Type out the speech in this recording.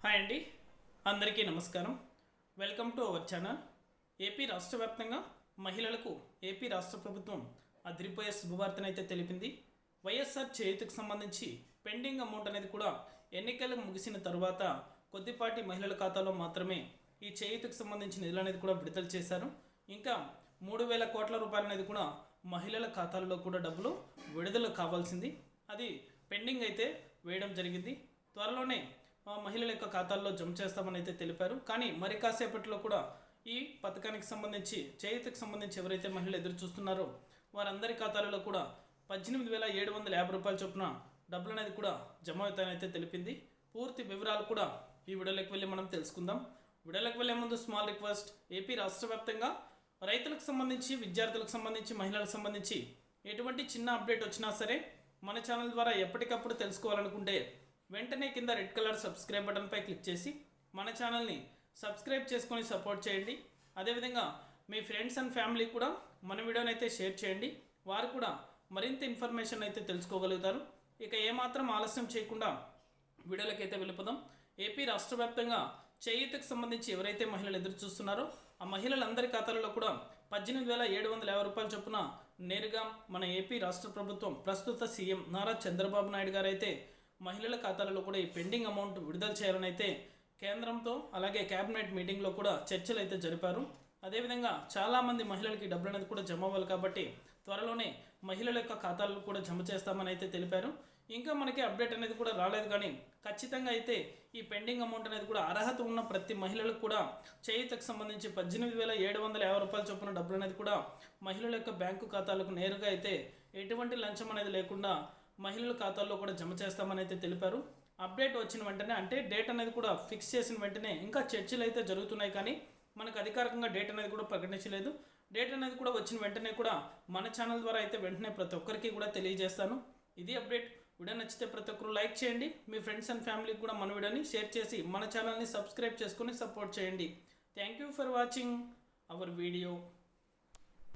Hi అండి, అందరికీ నమస్కారం. Welcome to our channel. AP రాష్ట్ర వ్యాప్తంగా మహిళలకు ఏపీ రాష్ట్ర ప్రభుత్వం అదిరిపోయే శుభవార్తను అయితే తెలిపింది. వైఎస్ఆర్ చేయూతకు సంబంధించి పెండింగ్ అమౌంట్ అనేది కూడా ఎన్నికలు ముగిసిన తర్వాత కొద్దిపాటి మహిళల ఖాతాలో మాత్రమే ఈ చేయూతకు సంబంధించిన నిధులు అనేది కూడా విడుదల చేశారు. ఇంకా 3,000 కోట్ల రూపాయలు అనేది కూడా మహిళల ఖాతాల్లో కూడా డబ్బులు విడుదల కావాల్సింది, అది పెండింగ్ అయితే వేయడం జరిగింది. త్వరలోనే మహిళల యొక్క ఖాతాల్లో జమ చేస్తామని అయితే తెలిపారు. కానీ మరి కాసేపట్లో కూడా ఈ పథకానికి సంబంధించి చేయూతకు సంబంధించి ఎవరైతే మహిళలు ఎదురు చూస్తున్నారో వారందరి ఖాతాలలో కూడా 18,750 రూపాయల చొప్పున డబ్బులు అనేది కూడా జమ అవుతాయని తెలిపింది. పూర్తి వివరాలు కూడా ఈ వీడియోలోకి వెళ్ళి మనం తెలుసుకుందాం. వీడియోలోకి వెళ్ళే ముందు స్మాల్ రిక్వెస్ట్, ఏపీ రాష్ట్ర వ్యాప్తంగా రైతులకు సంబంధించి, విద్యార్థులకు సంబంధించి, మహిళలకు సంబంధించి ఎటువంటి చిన్న అప్డేట్ వచ్చినా సరే మన ఛానల్ ద్వారా ఎప్పటికప్పుడు తెలుసుకోవాలనుకుంటే వెంటనే కింద రెడ్ కలర్ సబ్స్క్రైబ్ బటన్పై క్లిక్ చేసి మన ఛానల్ని సబ్స్క్రైబ్ చేసుకొని సపోర్ట్ చేయండి. అదేవిధంగా మీ ఫ్రెండ్స్ అండ్ ఫ్యామిలీకి కూడా మన వీడియోని అయితే షేర్ చేయండి, వారు కూడా మరింత ఇన్ఫర్మేషన్ అయితే తెలుసుకోగలుగుతారు. ఇక ఏమాత్రం ఆలస్యం చేయకుండా వీడియోలకి అయితే వెళ్ళిపోదాం. ఏపీ రాష్ట్ర వ్యాప్తంగా చేయూతకు సంబంధించి ఎవరైతే మహిళలు ఎదురు చూస్తున్నారో ఆ మహిళలందరి ఖాతాలలో కూడా 18,750 రూపాయల చొప్పున నేరుగా మన ఏపీ రాష్ట్ర ప్రభుత్వం ప్రస్తుత సీఎం నారా చంద్రబాబు నాయుడు గారు అయితే మహిళల ఖాతాలలో కూడా ఈ పెండింగ్ అమౌంట్ విడుదల చేయాలని అయితే కేంద్రంతో అలాగే క్యాబినెట్ మీటింగ్లో కూడా చర్చలు అయితే జరిపారు. అదేవిధంగా చాలామంది మహిళలకి డబ్బులు అనేది కూడా జమ అవ్వాలి కాబట్టి త్వరలోనే మహిళల యొక్క ఖాతాలను కూడా జమ చేస్తామని అయితే తెలిపారు. ఇంకా మనకి అప్డేట్ అనేది కూడా రాలేదు, కానీ ఖచ్చితంగా అయితే ఈ పెండింగ్ అమౌంట్ అనేది కూడా అర్హత ఉన్న ప్రతి మహిళలకు కూడా చేయూతకు సంబంధించి 18,750 రూపాయల చొప్పున డబ్బులు అనేది కూడా మహిళల యొక్క బ్యాంకు ఖాతాలకు నేరుగా అయితే ఎటువంటి లంచం అనేది లేకుండా మహిళల ఖాతాల్లో కూడా జమ చేస్తామని అయితే తెలిపారు. అప్డేట్ వచ్చిన వెంటనే, అంటే డేట్ అనేది కూడా ఫిక్స్ చేసిన వెంటనే, ఇంకా చర్చలు అయితే జరుగుతున్నాయి కానీ మనకు అధికారికంగా డేట్ అనేది కూడా ప్రకటించలేదు. డేట్ అనేది కూడా వచ్చిన వెంటనే కూడా మన ఛానల్ ద్వారా అయితే వెంటనే ప్రతి ఒక్కరికి కూడా తెలియజేస్తాను. ఇది అప్డేట్. వీడియో నచ్చితే ప్రతి ఒక్కరు లైక్ చేయండి, మీ ఫ్రెండ్స్ అండ్ ఫ్యామిలీకి కూడా మన వీడియోని షేర్ చేసి మన ఛానల్ని సబ్స్క్రైబ్ చేసుకొని సపోర్ట్ చేయండి. Thank you for watching our video.